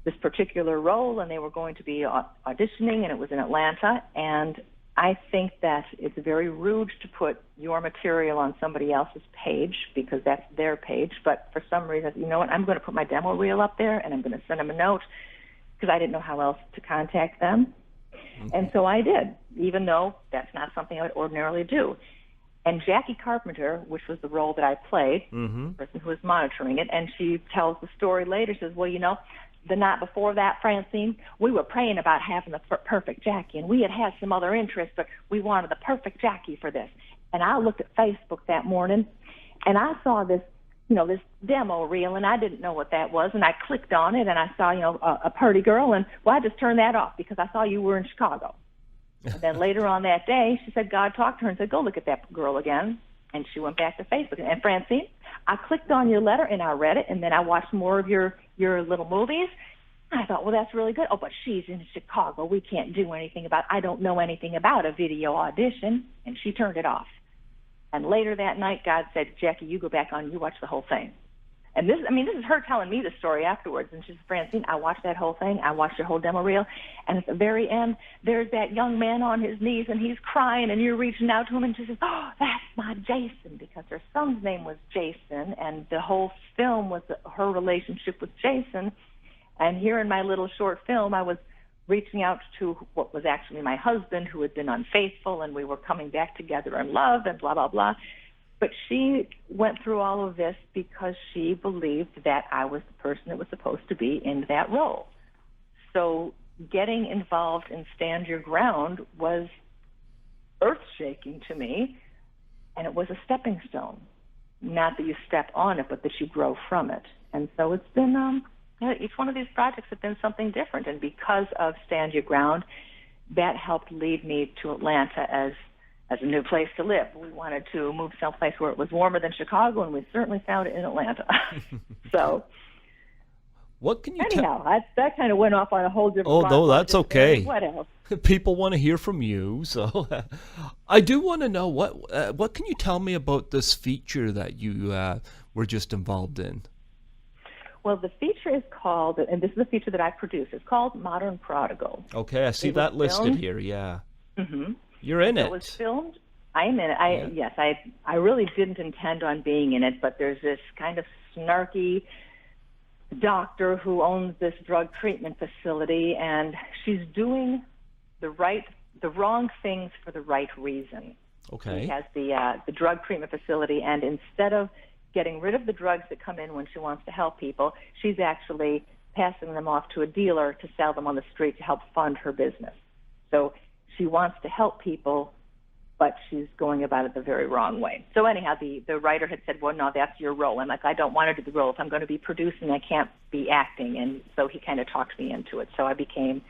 this particular role, and they were going to be auditioning, and it was in Atlanta. And I think that it's very rude to put your material on somebody else's page, because that's their page. But for some reason, you know what, I'm going to put my demo reel up there, and I'm going to send them a note, because I didn't know how else to contact them. Mm-hmm. And so I did, even though that's not something I would ordinarily do. And Jackie Carpenter, which was the role that I played, the person who was monitoring it, and she tells the story later. She says, well, you know, the night before that, Francine, we were praying about having the perfect Jackie, and we had some other interests, but we wanted the perfect Jackie for this. And I looked at Facebook that morning, and I saw this, you know, this demo reel, and I didn't know what that was, and I clicked on it, and I saw, you know, a pretty girl, and, well, I just turned that off because I saw you were in Chicago. And then later on that day, she said God talked to her and said, go look at that girl again. And she went back to Facebook. And Francine, I clicked on your letter, and I read it, and then I watched more of your little movies. I thought, well, that's really good. Oh, but she's in Chicago. We can't do anything about it. I don't know anything about a video audition. And she turned it off. And later that night, God said, Jackie, you go back on, you watch the whole thing. And this is her telling me the story afterwards. And she said, Francine, I watched that whole thing. I watched your whole demo reel. And at the very end, there's that young man on his knees, and he's crying, and you're reaching out to him, and she says, oh, that's my Jason, because her son's name was Jason, and the whole film was her relationship with Jason. And here in my little short film, I was reaching out to what was actually my husband, who had been unfaithful, and we were coming back together in love, and blah, blah, blah. But she went through all of this because she believed that I was the person that was supposed to be in that role. So getting involved in Stand Your Ground was earth-shaking to me, and it was a stepping stone. Not that you step on it, but that you grow from it. And so it's been, each one of these projects have been something different. And because of Stand Your Ground, that helped lead me to Atlanta as a new place to live. We wanted to move someplace where it was warmer than Chicago, and we certainly found it in Atlanta. So, what can you anyhow, that kind of went off on a whole different. Oh, no, that's okay. What else? People want to hear from you, so I do want to know what can you tell me about this feature that you were just involved in? Well, the feature is called, and this is a feature that I produced. It's called Modern Prodigal. Okay, I see that listed here. Yeah. Mm-hmm. You're in it. It was filmed. I'm in it. Yes, I really didn't intend on being in it, but there's this kind of snarky doctor who owns this drug treatment facility, and she's doing the wrong things for the right reason. Okay. She has the drug treatment facility, and instead of getting rid of the drugs that come in when she wants to help people, she's actually passing them off to a dealer to sell them on the street to help fund her business. So she wants to help people, but she's going about it the very wrong way. So anyhow, the writer had said, well, no, that's your role. I'm like, I don't want to do the role. If I'm going to be producing, I can't be acting. And so he kind of talked me into it. So I became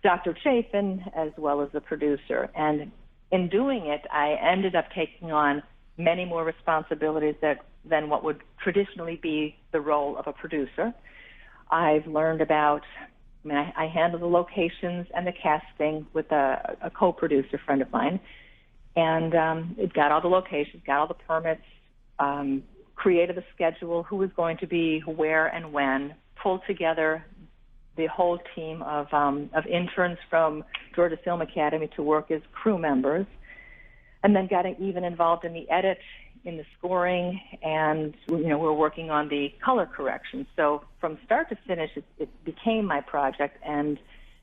Dr. Chafin as well as the producer. And in doing it, I ended up taking on many more responsibilities than what would traditionally be the role of a producer. I've learned about, I handle the locations and the casting with a co-producer friend of mine, and it got all the locations, got all the permits, created a schedule, who was going to be where and when, pulled together the whole team of interns from Georgia Film Academy to work as crew members, and then got even involved in the edit, in the scoring, and we're working on the color correction. So from start to finish, it became my project, and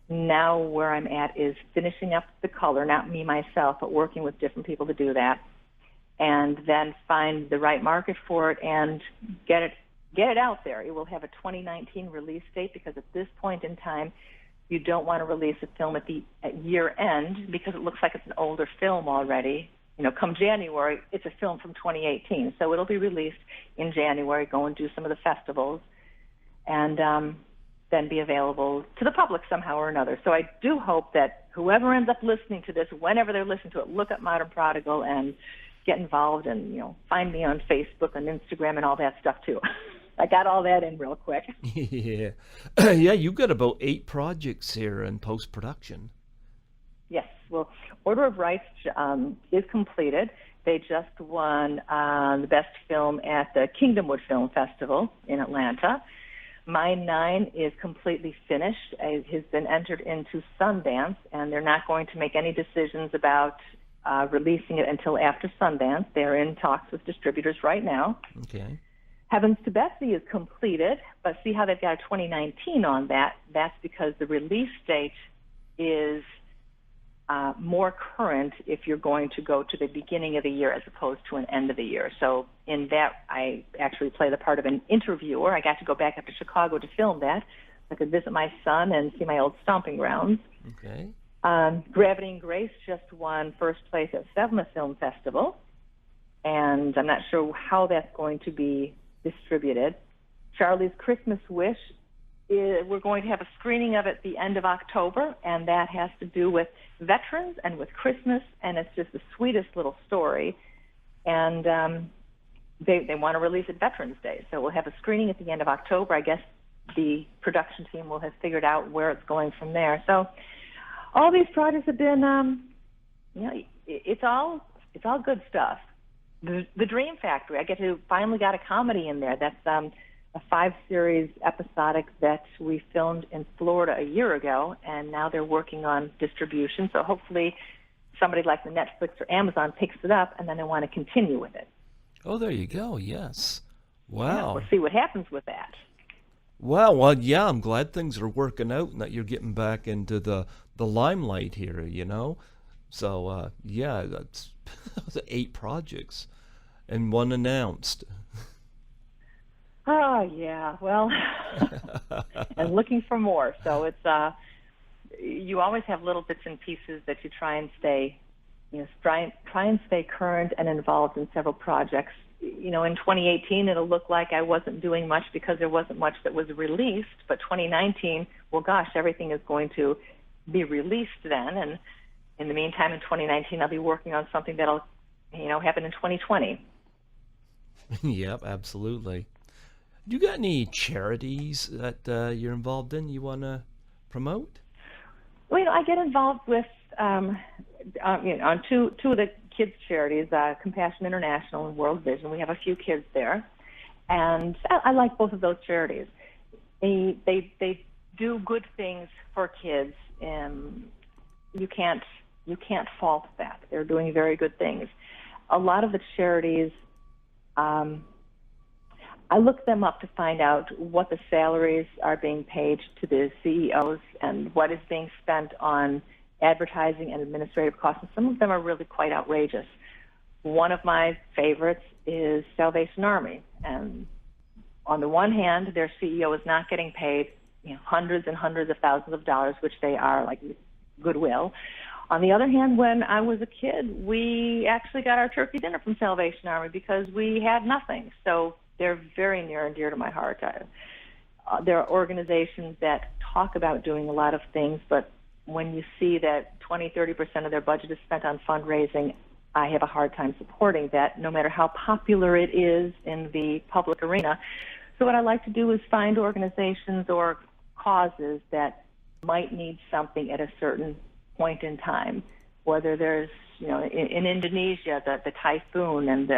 now where I'm at is finishing up the color, not me myself, but working with different people to do that, and then find the right market for it and get it out there. It will have a 2019 release date, because at this point in time, you don't want to release a film at year end because it looks like it's an older film already. Come January, it's a film from 2018. So it'll be released in January, go and do some of the festivals, and then be available to the public somehow or another. So I do hope that whoever ends up listening to this, whenever they're listening to it, look up Modern Prodigal and get involved, and find me on Facebook and Instagram and all that stuff too. I got all that in real quick. Yeah. Yeah, you've got about 8 projects here in post-production. Yes. Well, Order of Rights is completed. They just won the best film at the Kingdomwood Film Festival in Atlanta. My 9 is completely finished. It has been entered into Sundance, and they're not going to make any decisions about releasing it until after Sundance. They're in talks with distributors right now. Okay. Heavens to Betsy is completed, but see how they've got a 2019 on that? That's because the release date is more current if you're going to go to the beginning of the year as opposed to an end of the year. So in that, I actually play the part of an interviewer. I got to go back up to Chicago to film that. I could visit my son and see my old stomping grounds. Okay. Gravity and Grace just won first place at SEVMA Film Festival, and I'm not sure how that's going to be distributed. Charlie's Christmas Wish, we're going to have a screening of it at the end of October, and that has to do with veterans and with Christmas, and it's just the sweetest little story. And they want to release it Veterans Day, so we'll have a screening at the end of October. I guess the production team will have figured out where it's going from there. So all these projects have been, it's all good stuff. The Dream Factory, I finally got a comedy in there. That's a 5-series episodic that we filmed in Florida a year ago, and now they're working on distribution. So hopefully somebody like the Netflix or Amazon picks it up, and then they want to continue with it. Oh, there you go. Yes. Wow. Yeah, we'll see what happens with that. Wow. Well, yeah, I'm glad things are working out and that you're getting back into the limelight here, So, yeah, that's 8 projects and 1 announced. Oh, yeah. Well, and looking for more. So it's you always have little bits and pieces that you try and stay current and involved in several projects. In 2018, it'll look like I wasn't doing much because there wasn't much that was released. But 2019, well, gosh, everything is going to be released then. And in the meantime, in 2019, I'll be working on something that'll, happen in 2020. Yep, absolutely. You got any charities that you're involved in you want to promote? Well, I get involved with on two of the kids' charities, Compassion International and World Vision. We have a few kids there, and I like both of those charities. They do good things for kids, and you can't fault that. They're doing very good things. A lot of the charities, I look them up to find out what the salaries are being paid to the CEOs and what is being spent on advertising and administrative costs. And some of them are really quite outrageous. One of my favorites is Salvation Army. And on the one hand, their CEO is not getting paid hundreds and hundreds of thousands of dollars, which they are, like goodwill. On the other hand, when I was a kid, we actually got our turkey dinner from Salvation Army because we had nothing. So they're very near and dear to my heart. There are organizations that talk about doing a lot of things, but when you see that 20-30% of their budget is spent on fundraising, I have a hard time supporting that, no matter how popular it is in the public arena. So what I like to do is find organizations or causes that might need something at a certain point in time, whether there's in Indonesia, the typhoon, and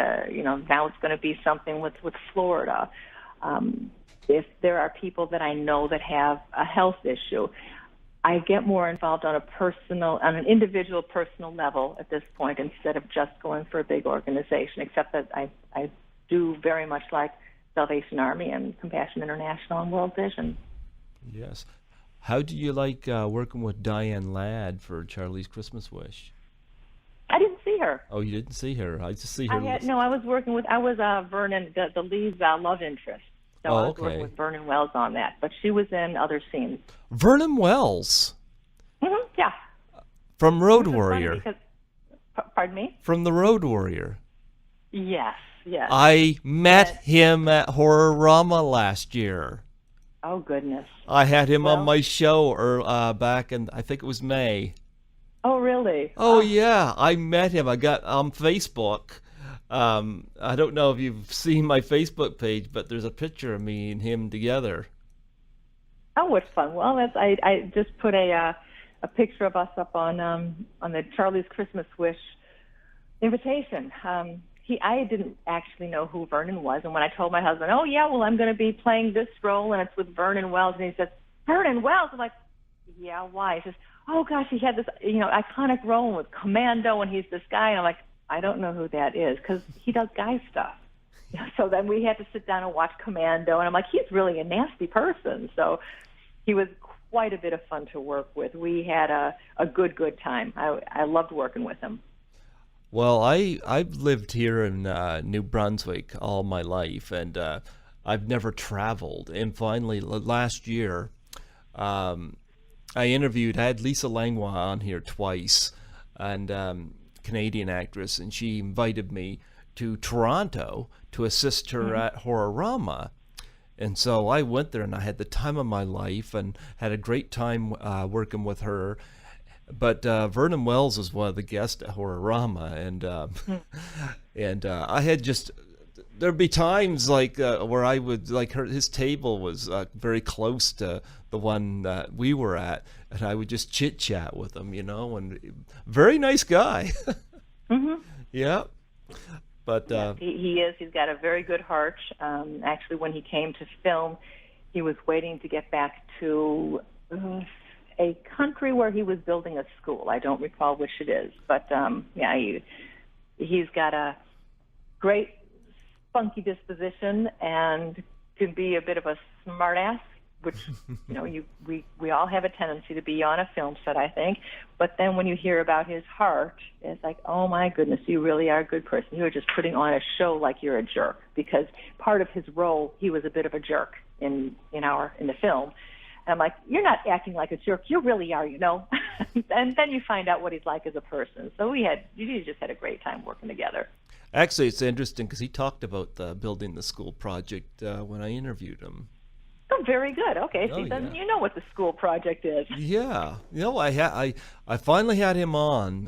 now it's going to be something with Florida. If there are people that I know that have a health issue, I get more involved on an individual personal level at this point instead of just going for a big organization, except that I do very much like Salvation Army and Compassion International and World Vision. Yes. How do you like working with Diane Ladd for Charlie's Christmas Wish? I didn't see her. Oh, you didn't see her? I just see her. I was Vernon, the lead's love interest. So I was working with Vernon Wells on that, but she was in other scenes. Vernon Wells? Mm-hmm, yeah. From Road Warrior? Pardon me? From the Road Warrior? Yes. I met him at Horrorama last year. Oh, goodness. I had him on my show back in, I think it was May. Oh, really? Oh, yeah. I met him. I got on Facebook. I don't know if you've seen my Facebook page, but there's a picture of me and him together. Oh, what fun! Well, I just put a picture of us up on the Charlie's Christmas Wish invitation. I didn't actually know who Vernon was, and when I told my husband, "Oh yeah, well I'm going to be playing this role, and it's with Vernon Wells," and he says, "Vernon Wells?" I'm like, "Yeah, why?" He says, "Oh gosh, he had this iconic role with Commando, and he's this guy." And I'm like, "I don't know who that is," because he does guy stuff. So then we had to sit down and watch Commando, and I'm like, he's really a nasty person. So he was quite a bit of fun to work with. We had a good time. I loved working with him. Well, I've lived here in New Brunswick all my life, and I've never traveled. And finally, last year, I had Lisa Langlois on here twice, and Canadian actress, and she invited me to Toronto to assist her at Horrorama. And so I went there, and I had the time of my life and had a great time working with her. But Vernon Wells was one of the guests at Horrorama, and I had just, there'd be times like where I would, like, his table was very close to the one that we were at, and I would just chit chat with him, and very nice guy. Yeah. But he is. He's got a very good heart. Actually, when he came to film, he was waiting to get back to a country where he was building a school. I don't recall which it is, but he's got a great spunky disposition and can be a bit of a smartass, which we all have a tendency to be on a film set, I think. But then when you hear about his heart, it's like, oh my goodness, you really are a good person. You're just putting on a show like you're a jerk, because part of his role, he was a bit of a jerk in the film. And I'm like, you're not acting like a jerk. You really are, And then you find out what he's like as a person. So we just had a great time working together. Actually, it's interesting because he talked about building the school project when I interviewed him. Oh, very good. Okay, so then you know what the school project is. Yeah, I finally had him on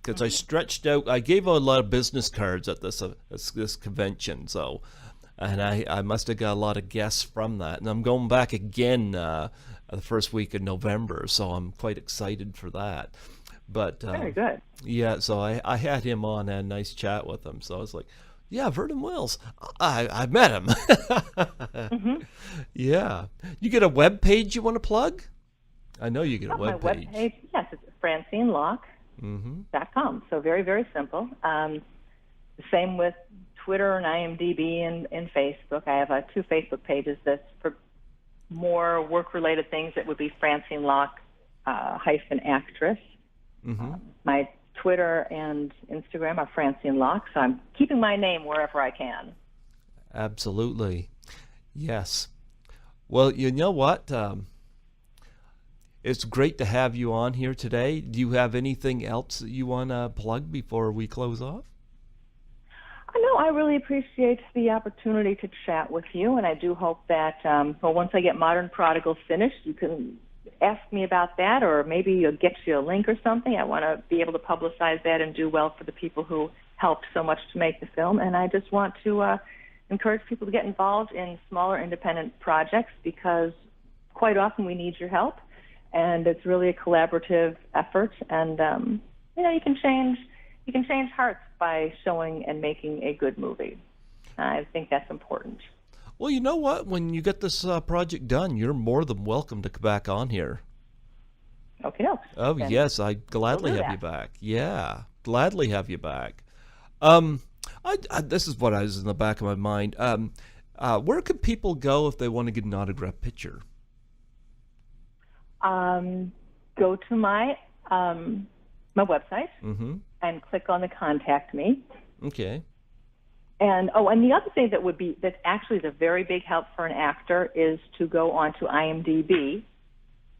because I stretched out. I gave out a lot of business cards at this convention, and I must have got a lot of guests from that. And I'm going back again the first week of November, so I'm quite excited for that. But very good. Yeah, so I had him on and had a nice chat with him. So I was like, yeah, Vernon Wells. I met him. Yeah. You get a web page you want to plug? I know you get a web page. My web page, yes, it's FrancineLocke.com. So very, very simple. The same with Twitter and IMDb and Facebook. I have 2 Facebook pages that's for more work-related things. That would be Francine Locke -actress. My Twitter and Instagram are Francine Locke, so I'm keeping my name wherever I can. Absolutely. Yes. Well, you know what? It's great to have you on here today. Do you have anything else that you want to plug before we close off? No, I really appreciate the opportunity to chat with you, and I do hope that once I get Modern Prodigals finished, you can ask me about that, or maybe you'll get you a link or something. I want to be able to publicize that and do well for the people who helped so much to make the film, and I just want to encourage people to get involved in smaller independent projects, because quite often we need your help, and it's really a collaborative effort, and you can change hearts by showing and making a good movie. I think that's important. Well, you know what? When you get this project done, you're more than welcome to come back on here. Okay. Oh, then yes, I'd gladly have you back. Yeah, gladly have you back. This is what I was in the back of my mind. Where could people go if they want to get an autographed picture? Go to my website and click on the Contact Me. Okay. And the other thing that's actually a very big help for an actor is to go onto IMDb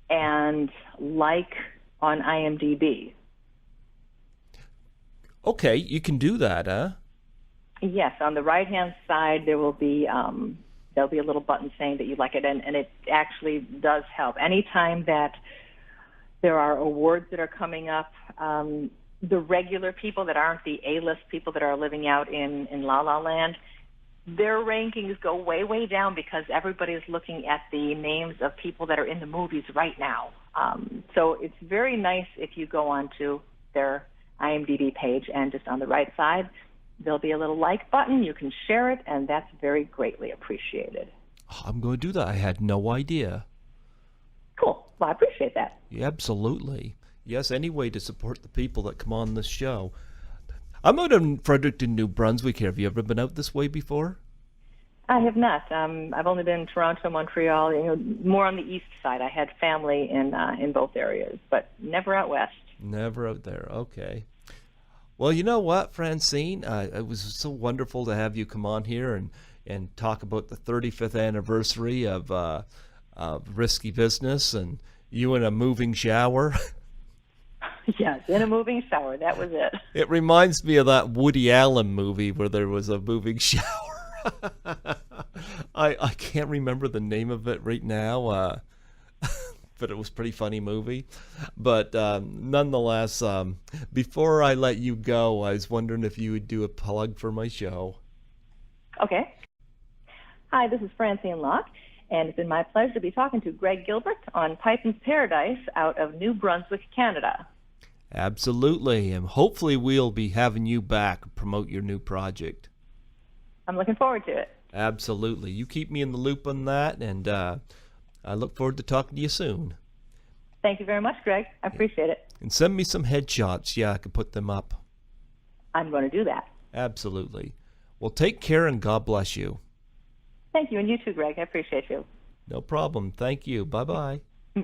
and like on IMDb. Okay, you can do that, huh? Yes, on the right-hand side there'll be a little button saying that you like it, and it actually does help. Anytime that there are awards that are coming up, the regular people that aren't the A-list people that are living out in La La Land, their rankings go way, way down, because everybody's looking at the names of people that are in the movies right now. So it's very nice if you go onto their IMDb page, and just on the right side, there'll be a little like button. You can share it, and that's very greatly appreciated. I'm going to do that. I had no idea. Cool. Well, I appreciate that. Yeah, absolutely. Yes, any way to support the people that come on this show. I'm out in Fredericton, New Brunswick here. Have you ever been out this way before? I have not. I've only been in Toronto, Montreal, more on the east side. I had family in both areas, but never out west. Never out there. Okay. Well, you know what, Francine? It was so wonderful to have you come on here and talk about the 35th anniversary of Risky Business and you in a moving shower. Yes, in a moving shower. That was it. It reminds me of that Woody Allen movie where there was a moving shower. I can't remember the name of it right now, but it was a pretty funny movie. But nonetheless, before I let you go, I was wondering if you would do a plug for my show. Okay. Hi, this is Francine Locke, and it's been my pleasure to be talking to Greg Gilbert on Python's Paradise out of New Brunswick, Canada. Absolutely, and hopefully we'll be having you back to promote your new project. I'm looking forward to it. Absolutely. You keep me in the loop on that, and I look forward to talking to you soon. Thank you very much, Greg. I appreciate it. And send me some headshots. Yeah, I can put them up. I'm going to do that. Absolutely. Well, take care, and God bless you. Thank you, and you too, Greg. I appreciate you. No problem. Thank you. Bye-bye.